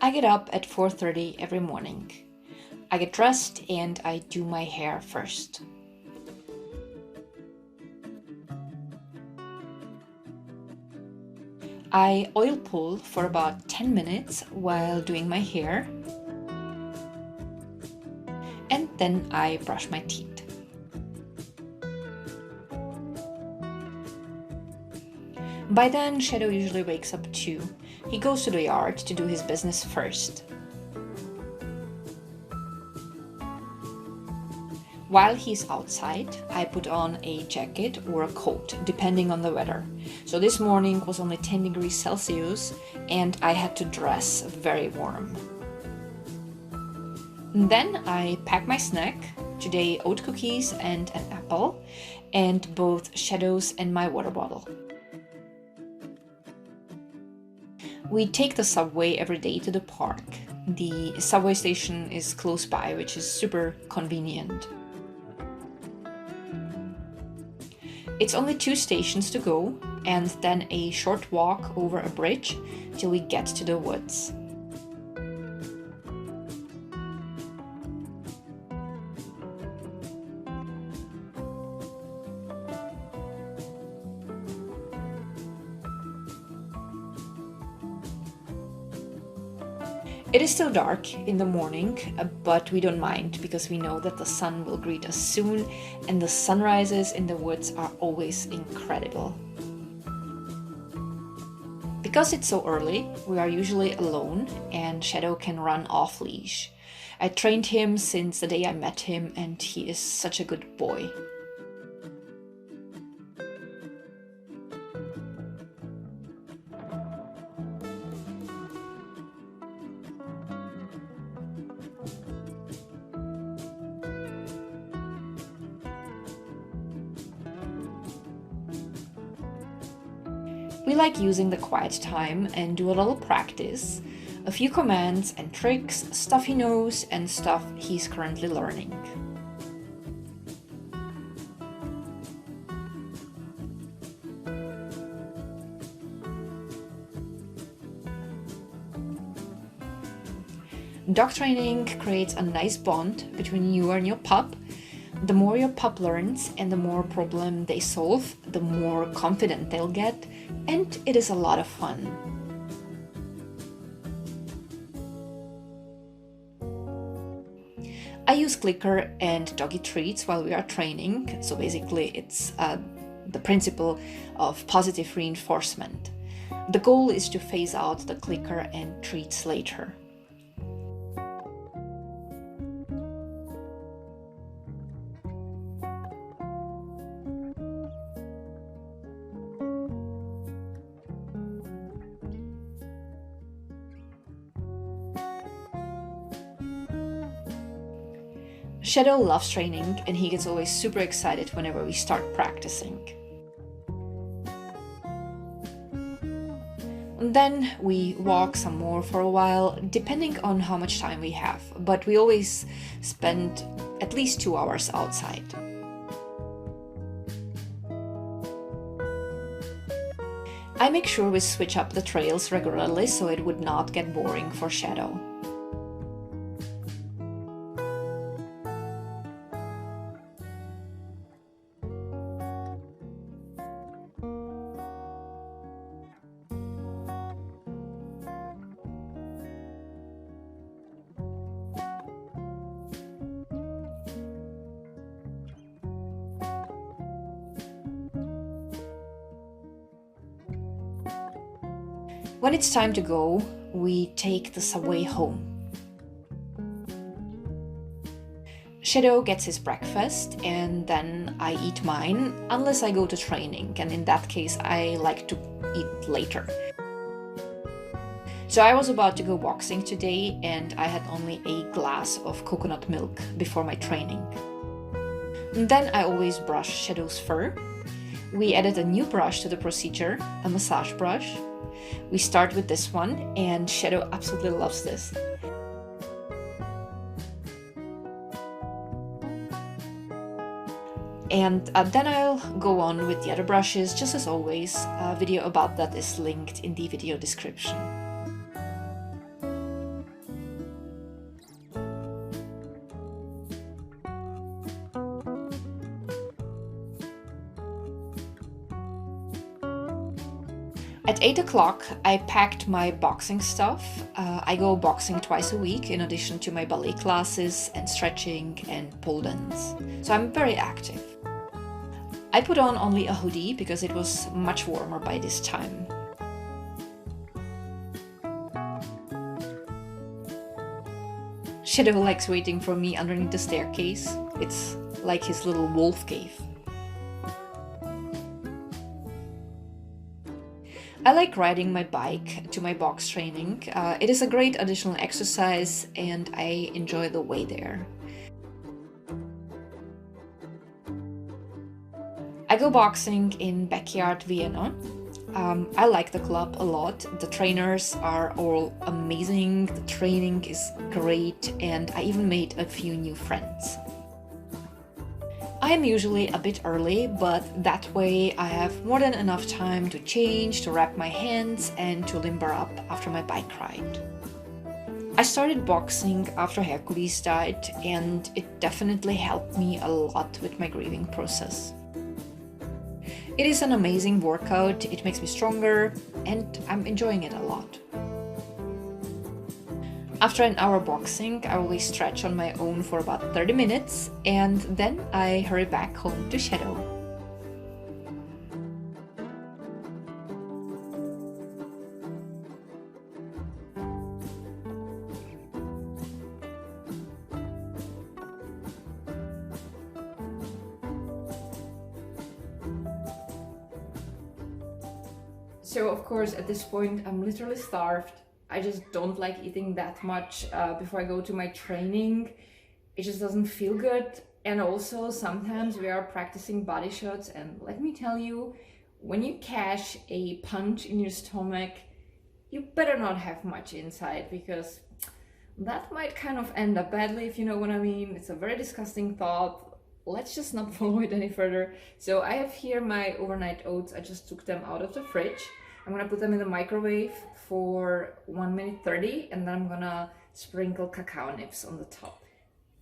I get up at 4:30 every morning. I get dressed and I do my hair first. I oil pull for about 10 minutes while doing my hair, and then I brush my teeth. By then, Shadow usually wakes up too. He goes to the yard to do his business first. While he's outside, I put on a jacket or a coat, depending on the weather. So this morning was only 10 degrees Celsius and I had to dress very warm. And then I pack my snack, today oat cookies and an apple, and both Shadow's and my water bottle. We take the subway every day to the park. The subway station is close by, which is super convenient. It's only 2 stations to go, and then a short walk over a bridge till we get to the woods. It is still dark in the morning, but we don't mind because we know that the sun will greet us soon, and the sunrises in the woods are always incredible. Because it's so early, we are usually alone and Shadow can run off-leash. I trained him since the day I met him and he is such a good boy. We like using the quiet time and do a little practice, a few commands and tricks, stuff he knows and stuff he's currently learning. Dog training creates a nice bond between you and your pup. The more your pup learns and the more problem they solve, the more confident they'll get, and it is a lot of fun. I use clicker and doggy treats while we are training, so basically it's the principle of positive reinforcement. The goal is to phase out the clicker and treats later. Shadow loves training and he gets always super excited whenever we start practicing. And then we walk some more for a while, depending on how much time we have, but we always spend at least 2 hours outside. I make sure we switch up the trails regularly so it would not get boring for Shadow. When it's time to go, we take the subway home. Shadow gets his breakfast and then I eat mine, unless I go to training, and in that case I like to eat later. So I was about to go boxing today and I had only a glass of coconut milk before my training. And then I always brush Shadow's fur. We added a new brush to the procedure, a massage brush. We start with this one and Shadow absolutely loves this. And then I'll go on with the other brushes, just as always. A video about that is linked in the video description. At 8 o'clock, I packed my boxing stuff. I go boxing twice a week in addition to my ballet classes and stretching and pole dance. So I'm very active. I put on only a hoodie because it was much warmer by this time. Shadow likes waiting for me underneath the staircase. It's like his little wolf cave. I like riding my bike to my box training. It is a great additional exercise and I enjoy the way there. I go boxing in Backyard Vienna. I like the club a lot. The trainers are all amazing, the training is great, and I even made a few new friends. I am usually a bit early, but that way I have more than enough time to change, to wrap my hands, and to limber up after my bike ride. I started boxing after Hercules died, and it definitely helped me a lot with my grieving process. It is an amazing workout, it makes me stronger, and I'm enjoying it a lot. After an hour boxing, I always stretch on my own for about 30 minutes, and then I hurry back home to Shadow. So of course at this point I'm literally starved. I just don't like eating that much before I go to my training. It just doesn't feel good. And also sometimes we are practicing body shots, and let me tell you, when you catch a punch in your stomach, you better not have much inside, because that might kind of end up badly, if you know what I mean. It's a very disgusting thought. Let's just not follow it any further. So I have here my overnight oats. I just took them out of the fridge. I'm gonna put them in the microwave for 1 minute 30, and then I'm gonna sprinkle cacao nibs on the top.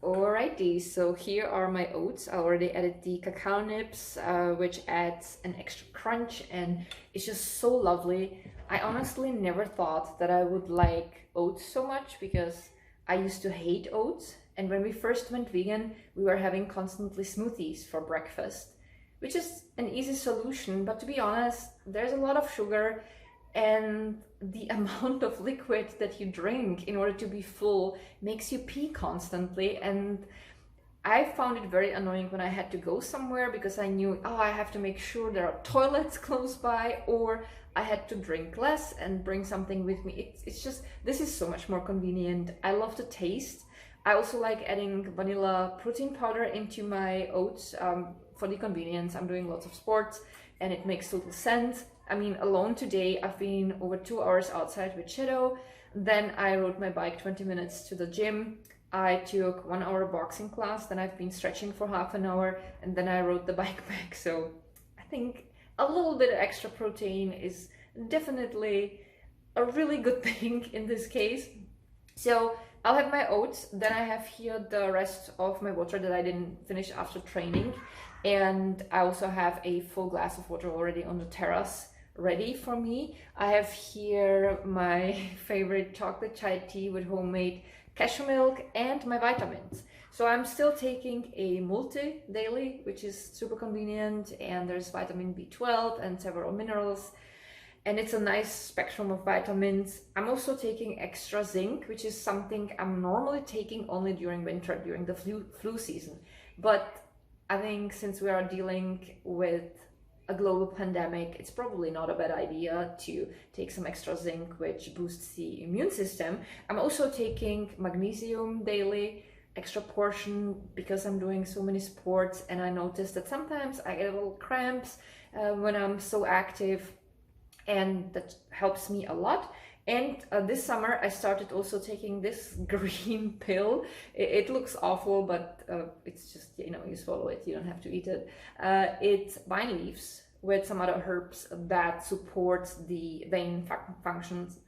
Alrighty, so here are my oats. I already added the cacao nibs, which adds an extra crunch, and it's just so lovely. I honestly never thought that I would like oats so much, because I used to hate oats. And when we first went vegan, we were having constantly smoothies for breakfast, which is an easy solution, but to be honest, there's a lot of sugar, and the amount of liquid that you drink in order to be full makes you pee constantly. And I found it very annoying when I had to go somewhere, because I knew, oh, I have to make sure there are toilets close by, or I had to drink less and bring something with me. It's just, this is so much more convenient. I love the taste. I also like adding vanilla protein powder into my oats for the convenience. I'm doing lots of sports and it makes total sense. I mean, alone today, I've been over 2 hours outside with Shadow. Then I rode my bike 20 minutes to the gym. I took 1 hour boxing class. Then I've been stretching for half an hour, and then I rode the bike back. So I think a little bit of extra protein is definitely a really good thing in this case. So I'll have my oats, then I have here the rest of my water that I didn't finish after training. And I also have a full glass of water already on the terrace ready for me. I have here my favorite chocolate chai tea with homemade cashew milk and my vitamins. So I'm still taking a multi daily, which is super convenient, and there's vitamin B12 and several minerals. And it's a nice spectrum of vitamins. I'm also taking extra zinc, which is something I'm normally taking only during winter, during the flu season. But I think since we are dealing with a global pandemic, it's probably not a bad idea to take some extra zinc, which boosts the immune system. I'm also taking magnesium daily, extra portion, because I'm doing so many sports, and I noticed that sometimes I get a little cramps when I'm so active, and that helps me a lot. And this summer I started also taking this green pill. It looks awful, but it's just, you know, you swallow it, you don't have to eat it. It's vine leaves with some other herbs that supports the vein functions,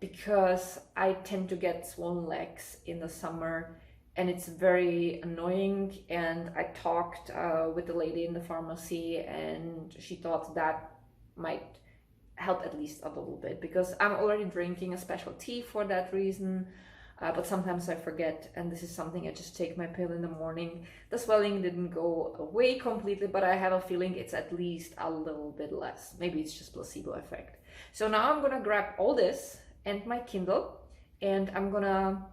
because I tend to get swollen legs in the summer, and it's very annoying. And I talked with the lady in the pharmacy, and she thought that might help at least a little bit, because I'm already drinking a special tea for that reason. But sometimes I forget, and this is something I just take my pill in the morning. The swelling didn't go away completely, but I have a feeling it's at least a little bit less. Maybe it's just placebo effect. So now I'm gonna grab all this and my Kindle, and I'm gonna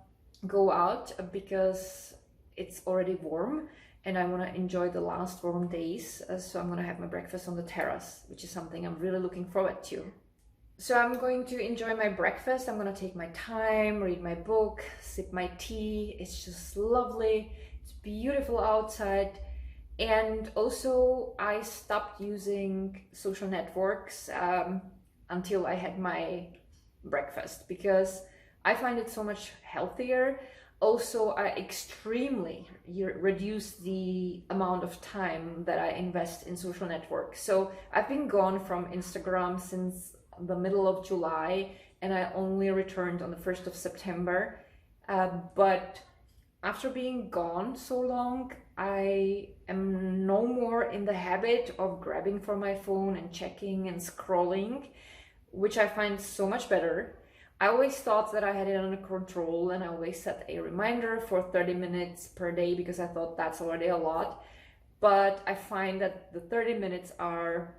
go out because it's already warm and I want to enjoy the last warm days. So I'm gonna have my breakfast on the terrace, which is something I'm really looking forward to. So I'm going to enjoy my breakfast. I'm gonna take my time, read my book, sip my tea. It's just lovely. It's beautiful outside. And also I stopped using social networks until I had my breakfast, because I find it so much healthier. Also, I extremely reduce the amount of time that I invest in social networks. So I've been gone from Instagram since the middle of July, and I only returned on the 1st of September. But after being gone so long, I am no more in the habit of grabbing for my phone and checking and scrolling, which I find so much better. I always thought that I had it under control, and I always set a reminder for 30 minutes per day because I thought that's already a lot. But I find that the 30 minutes are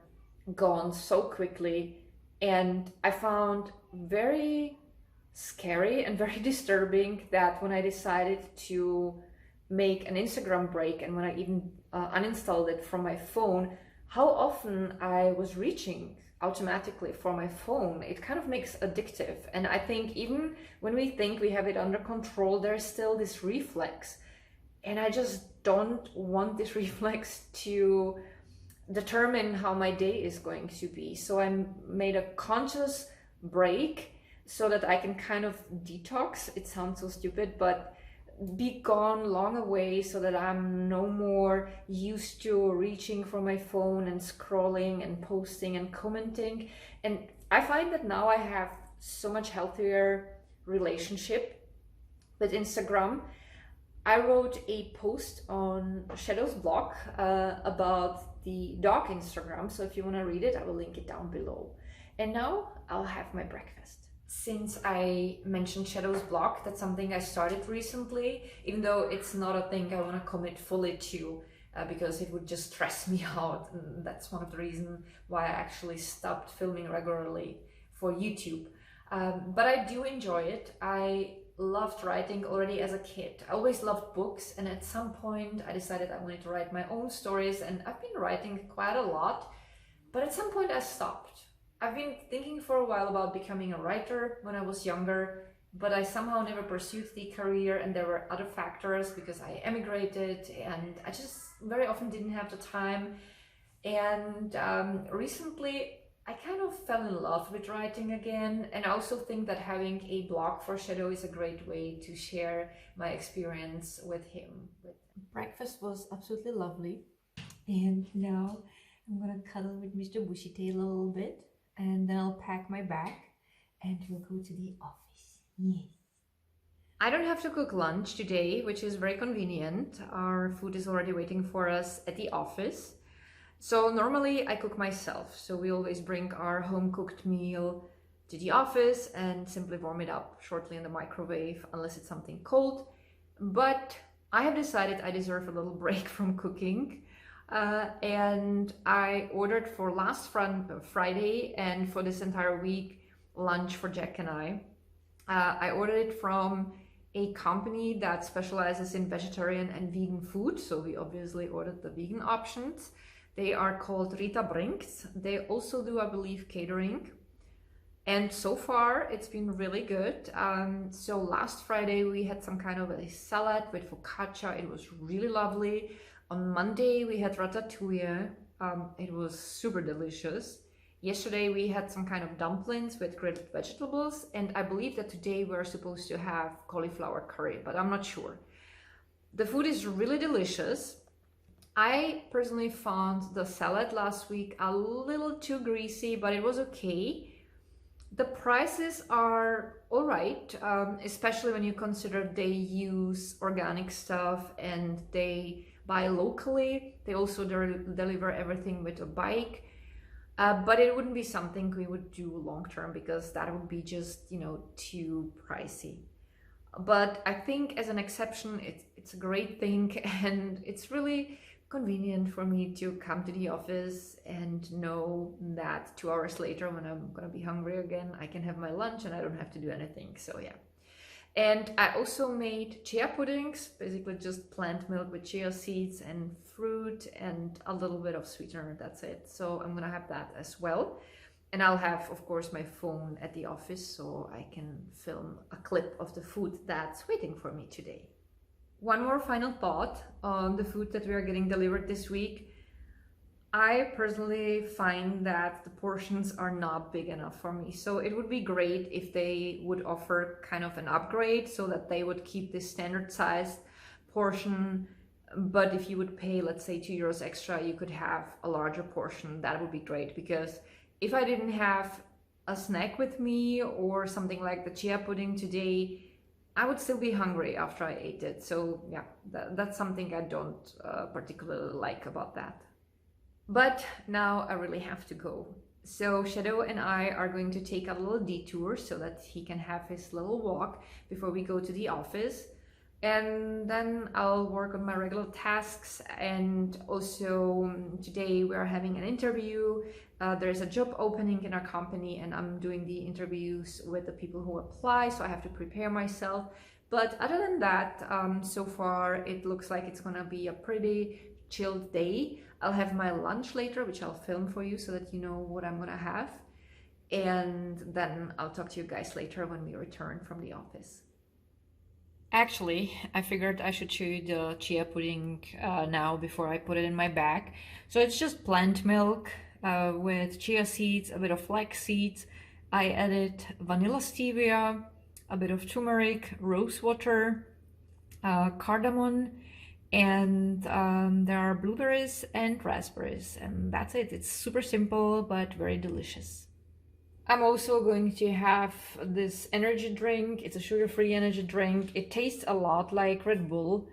gone so quickly, and I found very scary and very disturbing that when I decided to make an Instagram break, and when I even uninstalled it from my phone, how often I was reaching automatically for my phone. It kind of makes addictive. And I think even when we think we have it under control, there's still this reflex. And I just don't want this reflex to determine how my day is going to be. So I made a conscious break so that I can kind of detox. It sounds so stupid, but be gone long away, so that I'm no more used to reaching for my phone and scrolling and posting and commenting. And I find that now I have so much healthier relationship with Instagram. I wrote a post on Shadow's blog about the dog Instagram, so if you want to read it, I will link it down below. And now I'll have my breakfast. Since I mentioned Shadow's blog, that's something I started recently, even though it's not a thing I want to commit fully to, because it would just stress me out. And that's one of the reasons why I actually stopped filming regularly for YouTube. But I do enjoy it. I loved writing already as a kid. I always loved books, and at some point I decided I wanted to write my own stories, and I've been writing quite a lot, but at some point I stopped. I've been thinking for a while about becoming a writer when I was younger, but I somehow never pursued the career, and there were other factors because I emigrated and I just very often didn't have the time. And recently I kind of fell in love with writing again, and I also think that having a blog for Shadow is a great way to share my experience with him. Breakfast was absolutely lovely, and now I'm gonna cuddle with Mr. Bushytail a little bit, and then I'll pack my bag and we'll go to the office. Yes. I don't have to cook lunch today, which is very convenient. Our food is already waiting for us at the office. So normally I cook myself. So we always bring our home cooked meal to the office and simply warm it up shortly in the microwave, unless it's something cold. But I have decided I deserve a little break from cooking. And I ordered for last Friday and for this entire week lunch for Jack and I. I ordered it from a company that specializes in vegetarian and vegan food, so we obviously ordered the vegan options. They are called Rita Brinks. They also do, I believe, catering. And so far it's been really good. So last Friday we had some kind of a salad with focaccia. It was really lovely. On Monday we had ratatouille. It was super delicious. Yesterday we had some kind of dumplings with grilled vegetables, and I believe that today we're supposed to have cauliflower curry, but I'm not sure. The food is really delicious. I personally found the salad last week a little too greasy, but it was okay. The prices are all right, especially when you consider they use organic stuff and they buy locally. They also deliver everything with a bike. But it wouldn't be something we would do long term because that would be just, too pricey. But I think as an exception, it's a great thing, and it's really convenient for me to come to the office and know that 2 hours later, when I'm gonna be hungry again, I can have my lunch and I don't have to do anything. So yeah. And I also made chia puddings, basically just plant milk with chia seeds and fruit and a little bit of sweetener. That's it. So I'm gonna have that as well. And I'll have, of course, my phone at the office so I can film a clip of the food that's waiting for me today. One more final thought on the food that we are getting delivered this week. I personally find that the portions are not big enough for me. So it would be great if they would offer kind of an upgrade so that they would keep this standard sized portion. But if you would pay, let's say, €2 extra, you could have a larger portion. That would be great, because if I didn't have a snack with me or something like the chia pudding today, I would still be hungry after I ate it. So yeah, that's something I don't particularly like about that. But now I really have to go. So Shadow and I are going to take a little detour so that he can have his little walk before we go to the office. And then I'll work on my regular tasks. And also today we're having an interview. There's a job opening in our company and I'm doing the interviews with the people who apply, so I have to prepare myself. But other than that, so far it looks like it's gonna be a pretty chilled day. I'll have my lunch later, which I'll film for you so that you know what I'm gonna have. And then I'll talk to you guys later when we return from the office. Actually, I figured I should show you the chia pudding now before I put it in my bag. So it's just plant milk with chia seeds, a bit of flax seeds. I added vanilla stevia, a bit of turmeric, rose water, cardamom, and there are blueberries and raspberries, and that's it. It's super simple but very delicious. I'm also going to have this energy drink. It's a sugar-free energy drink. It tastes a lot like Red Bull,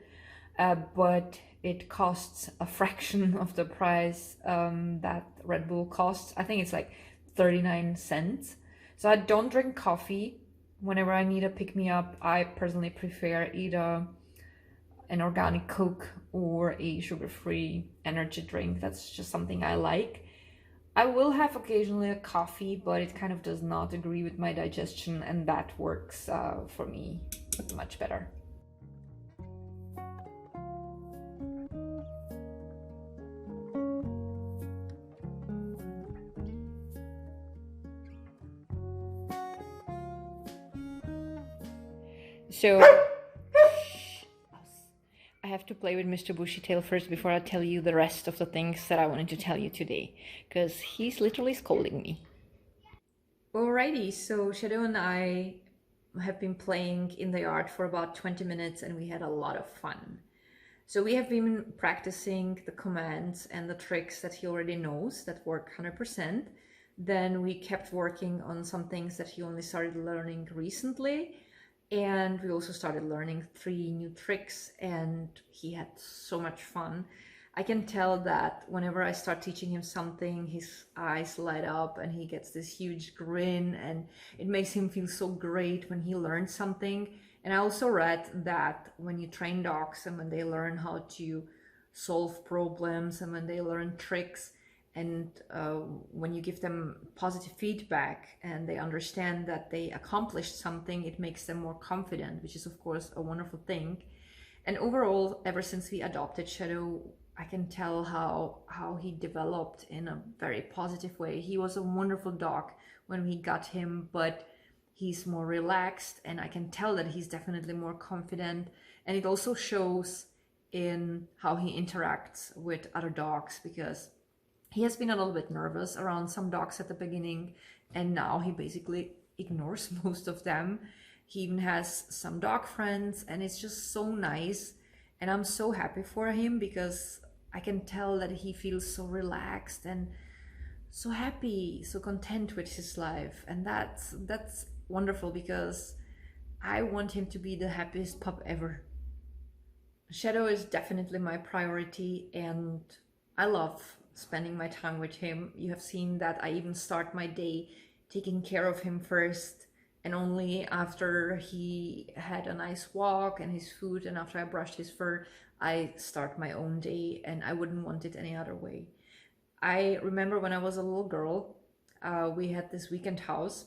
but it costs a fraction of the price that Red Bull costs. I think it's like 39 cents. So I don't drink coffee. Whenever I need a pick-me-up, I personally prefer either an organic Coke or a sugar-free energy drink. That's just something I like. I will have occasionally a coffee, but it kind of does not agree with my digestion, and that works for me much better. So I have to play with Mr. Bushytail first before I tell you the rest of the things that I wanted to tell you today, because he's literally scolding me. Alrighty, so Shadow and I have been playing in the yard for about 20 minutes and we had a lot of fun. So we have been practicing the commands and the tricks that he already knows that work 100%. Then we kept working on some things that he only started learning recently. And we also started learning 3 new tricks and he had so much fun. I can tell that whenever I start teaching him something, his eyes light up and he gets this huge grin and it makes him feel so great when he learns something. And I also read that when you train dogs and when they learn how to solve problems and when they learn tricks, and when you give them positive feedback and they understand that they accomplished something, it makes them more confident, which is of course a wonderful thing. And overall, ever since we adopted Shadow, I can tell how he developed in a very positive way. He was a wonderful dog when we got him, but he's more relaxed and I can tell that he's definitely more confident. And it also shows in how he interacts with other dogs, because he has been a little bit nervous around some dogs at the beginning, and now he basically ignores most of them. He even has some dog friends, and it's just so nice. And I'm so happy for him because I can tell that he feels so relaxed and so happy, so content with his life. And that's wonderful because I want him to be the happiest pup ever. Shadow is definitely my priority, and I love spending my time with him. You have seen that I even start my day taking care of him first, and only after he had a nice walk and his food and after I brushed his fur, I start my own day, and I wouldn't want it any other way. I remember when I was a little girl, we had this weekend house,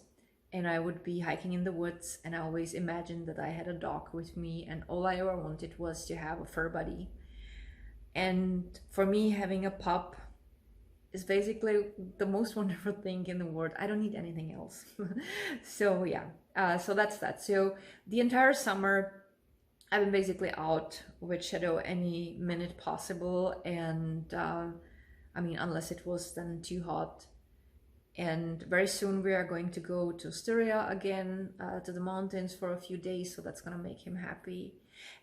and I would be hiking in the woods, and I always imagined that I had a dog with me, and all I ever wanted was to have a fur buddy. And for me, having a pup is basically the most wonderful thing in the world. I don't need anything else. So yeah, so that's that. So the entire summer, I've been basically out with Shadow any minute possible, and I mean, unless it was then too hot. And very soon we are going to go to Styria again, to the mountains for a few days, so that's gonna make him happy.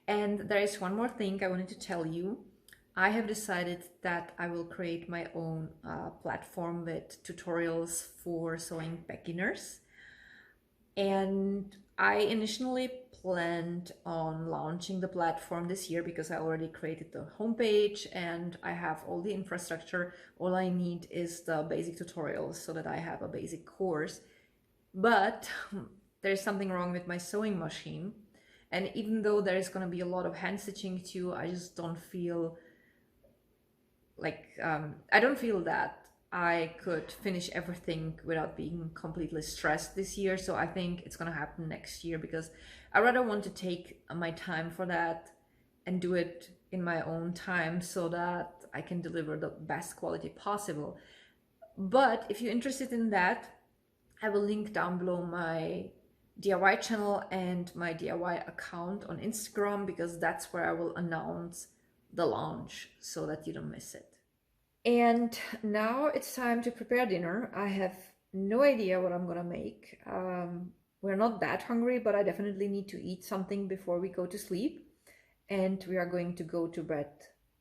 And there is one more thing I wanted to tell you. I have decided that I will create my own platform with tutorials for sewing beginners. And I initially planned on launching the platform this year because I already created the homepage and I have all the infrastructure. All I need is the basic tutorials so that I have a basic course. But there's something wrong with my sewing machine. And even though there's going to be a lot of hand stitching too, I just don't feel like, I don't feel that I could finish everything without being completely stressed this year. So I think it's gonna happen next year because I rather want to take my time for that and do it in my own time so that I can deliver the best quality possible. But if you're interested in that, I will link down below my DIY channel and my DIY account on Instagram, because that's where I will announce the launch so that you don't miss it. And now it's time to prepare dinner. I have no idea what I'm gonna make. We're not that hungry, but I definitely need to eat something before we go to sleep. And we are going to go to bed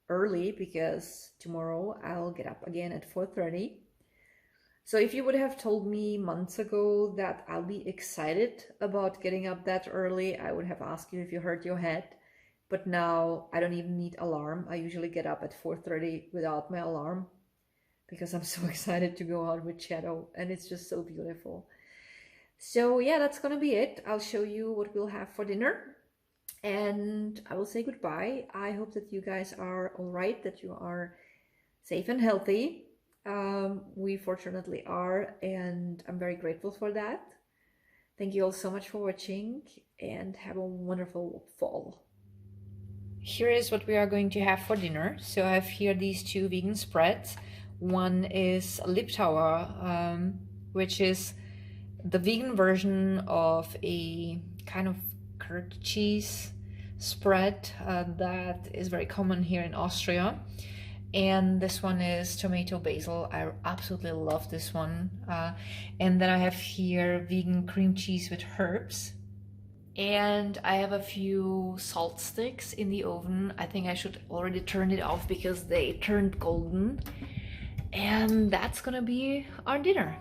early because tomorrow I'll get up again at 4:30. So if you would have told me months ago that I'll be excited about getting up that early, I would have asked you if you hurt your head. But now I don't even need alarm. I usually get up at 4:30 without my alarm because I'm so excited to go out with Shadow, and it's just so beautiful. So yeah, that's gonna be it. I'll show you what we'll have for dinner and I will say goodbye. I hope that you guys are all right, that you are safe and healthy. We fortunately are, and I'm very grateful for that. Thank you all so much for watching and have a wonderful fall. Here is what we are going to have for dinner. So I have here these two vegan spreads. One is Liptauer, which is the vegan version of a kind of curd cheese spread that is very common here in Austria. And this one is tomato basil. I absolutely love this one. And then I have here vegan cream cheese with herbs. And I have a few salt sticks in the oven. I think I should already turn it off because they turned golden. And that's gonna be our dinner.